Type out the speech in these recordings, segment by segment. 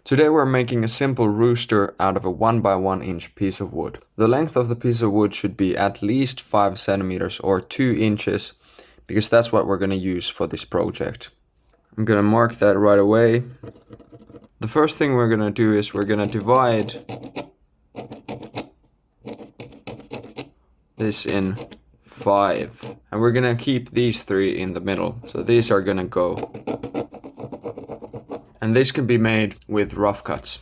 Today we're making a simple rooster out of a 1 by 1 inch piece of wood. The length of the piece of wood should be at least 5 centimeters or 2 inches, because that's what we're going to use for this project. I'm going to mark that right away. The first thing we're going to do is we're going to divide this in 5, and we're going to keep these 3 in the middle. So these are going to go. And this can be made with rough cuts.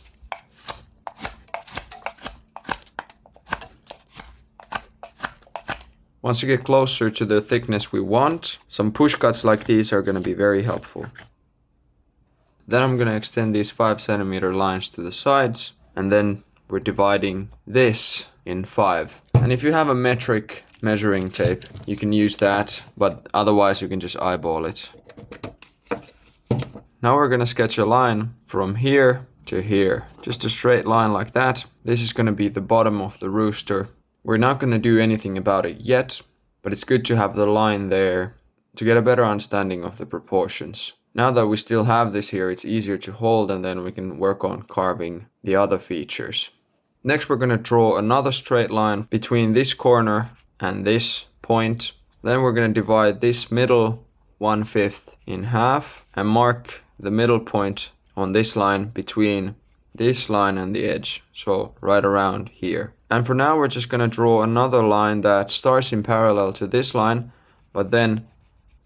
Once you get closer to the thickness we want, some push cuts like these are going to be very helpful. Then I'm going to extend these 5 centimeter lines to the sides, and then we're dividing this in 5. And if you have a metric measuring tape, you can use that, but otherwise you can just eyeball it. Now we're going to sketch a line from here to here. Just a straight line like that. This is going to be the bottom of the rooster. We're not going to do anything about it yet, but it's good to have the line there to get a better understanding of the proportions. Now that we still have this here, it's easier to hold, and then we can work on carving the other features. Next, we're going to draw another straight line between this corner and this point. Then we're going to divide this middle 1/5 in half and mark the middle point on this line between this line and the edge, so right around here. And for now we're just going to draw another line that starts in parallel to this line, but then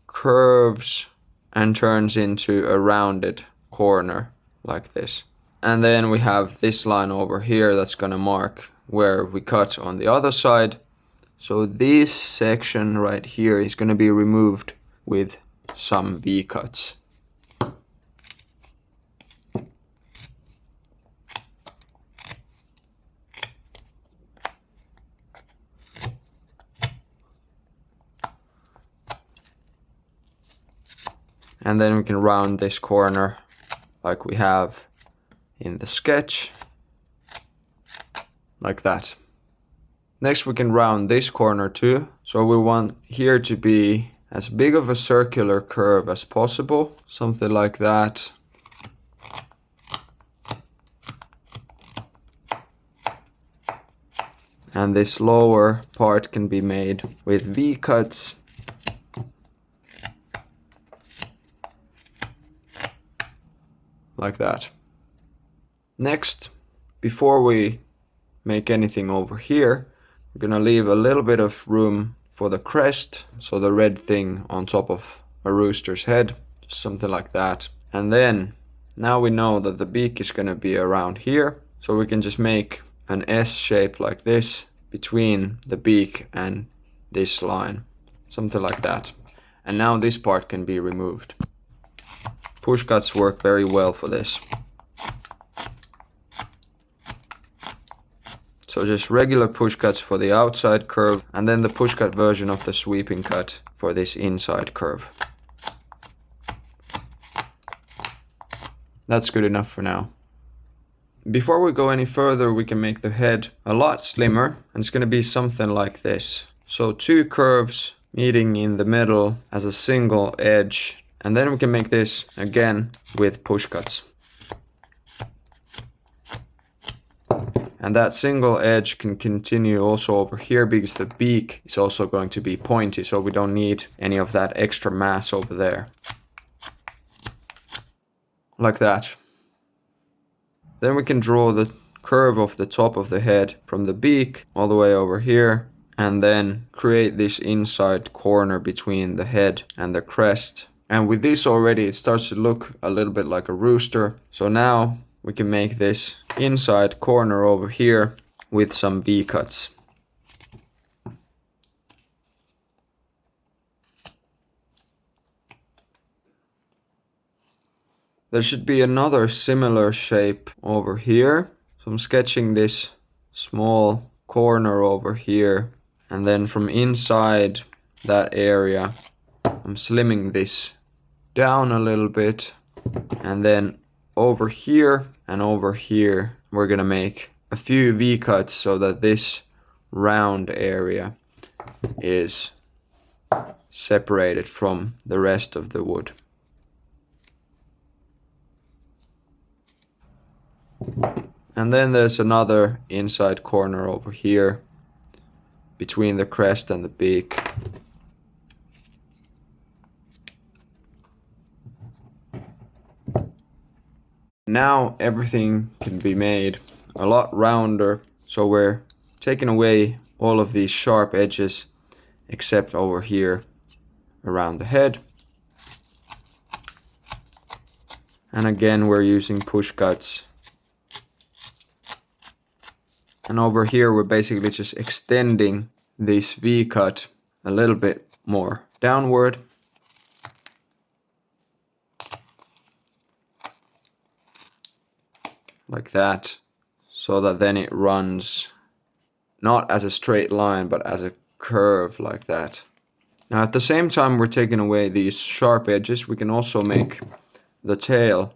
curves and turns into a rounded corner like this. And then we have this line over here that's going to mark where we cut on the other side. So this section right here is going to be removed with some V-cuts. And then we can round this corner like we have in the sketch, like that. Next we can round this corner too. So we want here to be as big of a circular curve as possible, something like that. And this lower part can be made with V-cuts. Like that. Next, before we make anything over here, we're gonna leave a little bit of room for the crest, so the red thing on top of a rooster's head, just something like that. And then, now we know that the beak is gonna be around here, so we can just make an S shape like this between the beak and this line, something like that. And now this part can be removed. Push cuts work very well for this. So just regular push cuts for the outside curve, and then the push cut version of the sweeping cut for this inside curve. That's good enough for now. Before we go any further, we can make the head a lot slimmer, and it's going to be something like this. So 2 curves meeting in the middle as a single edge. And then we can make this again with push cuts. And that single edge can continue also over here, because the beak is also going to be pointy, so we don't need any of that extra mass over there. Like that. Then we can draw the curve of the top of the head from the beak all the way over here, and then create this inside corner between the head and the crest. And with this already, it starts to look a little bit like a rooster. So now we can make this inside corner over here with some V-cuts. There should be another similar shape over here. So I'm sketching this small corner over here. And then from inside that area, I'm slimming this down a little bit, and then over here and over here we're gonna make a few V-cuts so that this round area is separated from the rest of the wood. And then there's another inside corner over here between the crest and the beak. Now everything can be made a lot rounder, so we're taking away all of these sharp edges except over here around the head. And again we're using push cuts. And over here we're basically just extending this V cut a little bit more downward. Like that, so that then it runs not as a straight line but as a curve like that. Now at the same time we're taking away these sharp edges, we can also make the tail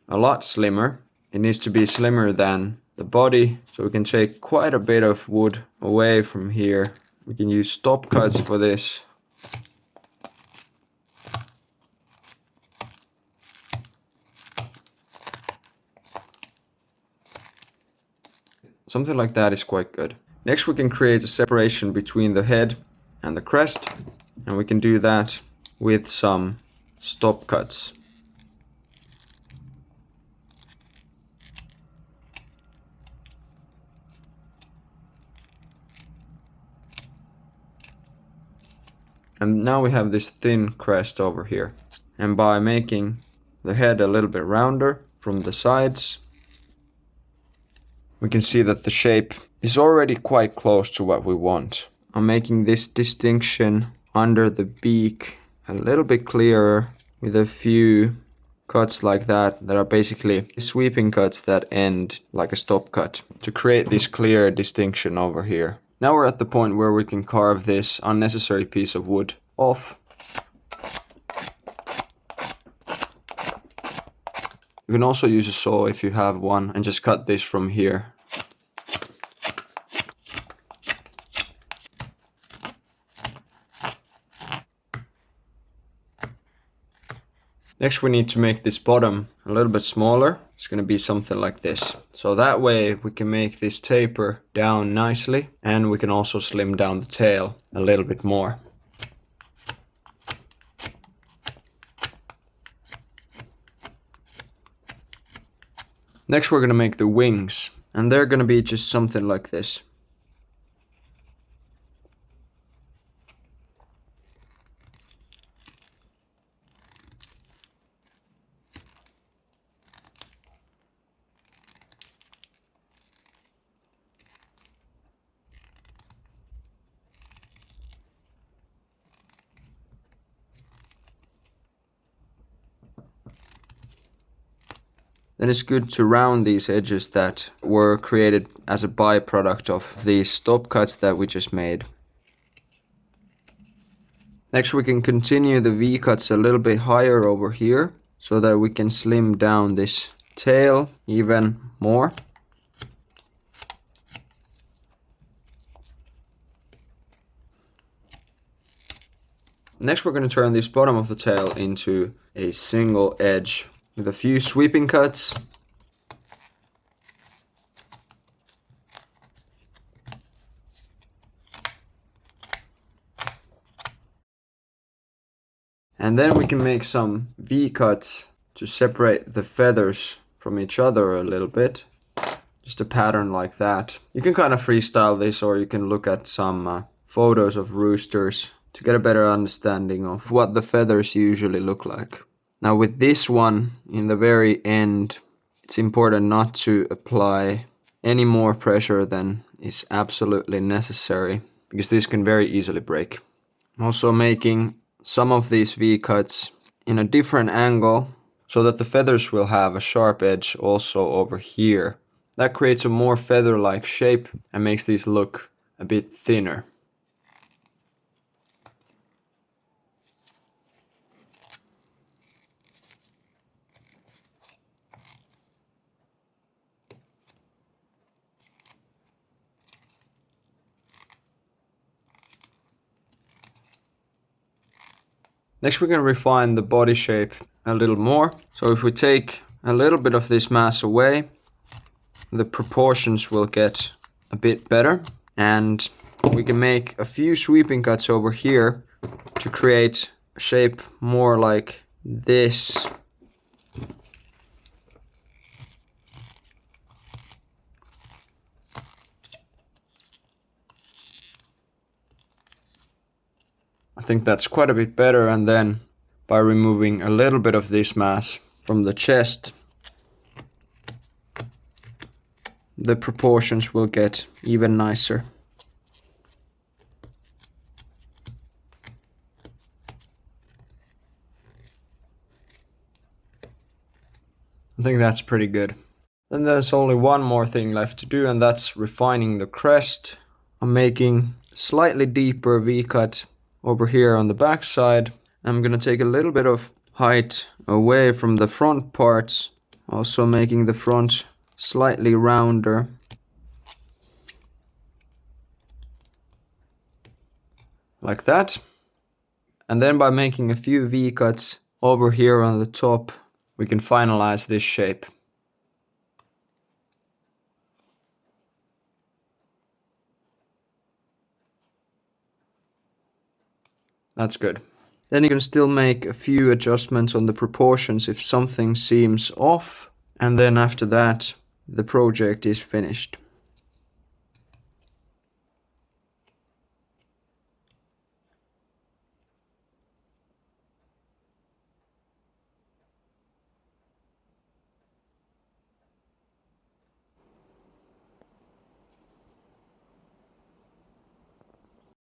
a lot slimmer. It needs to be slimmer than the body, so we can take quite a bit of wood away from here. We can use stop cuts for this. Something like that is quite good. Next we can create a separation between the head and the crest, and we can do that with some stop cuts. And now we have this thin crest over here. And by making the head a little bit rounder from the sides, we can see that the shape is already quite close to what we want. I'm making this distinction under the beak a little bit clearer with a few cuts like that are basically sweeping cuts that end like a stop cut to create this clear distinction over here. Now we're at the point where we can carve this unnecessary piece of wood off. You can also use a saw if you have one and just cut this from here. Next we need to make this bottom a little bit smaller. It's going to be something like this. So that way we can make this taper down nicely, and we can also slim down the tail a little bit more. Next we're going to make the wings, and they're going to be just something like this. Then it's good to round these edges that were created as a byproduct of these stop cuts that we just made. Next we can continue the V cuts a little bit higher over here so that we can slim down this tail even more. Next we're going to turn this bottom of the tail into a single edge with a few sweeping cuts. And then we can make some V cuts to separate the feathers from each other a little bit. Just a pattern like that. You can kind of freestyle this, or you can look at some photos of roosters to get a better understanding of what the feathers usually look like. Now with this one, in the very end, it's important not to apply any more pressure than is absolutely necessary, because this can very easily break. I'm also making some of these V-cuts in a different angle so that the feathers will have a sharp edge also over here. That creates a more feather-like shape and makes these look a bit thinner. Next we're going to refine the body shape a little more. So if we take a little bit of this mass away, the proportions will get a bit better, and we can make a few sweeping cuts over here to create a shape more like this. I think that's quite a bit better, and then by removing a little bit of this mass from the chest, the proportions will get even nicer. I think that's pretty good. Then there's only one more thing left to do, and that's refining the crest. I'm making slightly deeper V-cut over here on the back side. I'm gonna take a little bit of height away from the front parts, also making the front slightly rounder. Like that. And then by making a few V-cuts over here on the top, we can finalize this shape. That's good. Then you can still make a few adjustments on the proportions if something seems off. And then after that, the project is finished.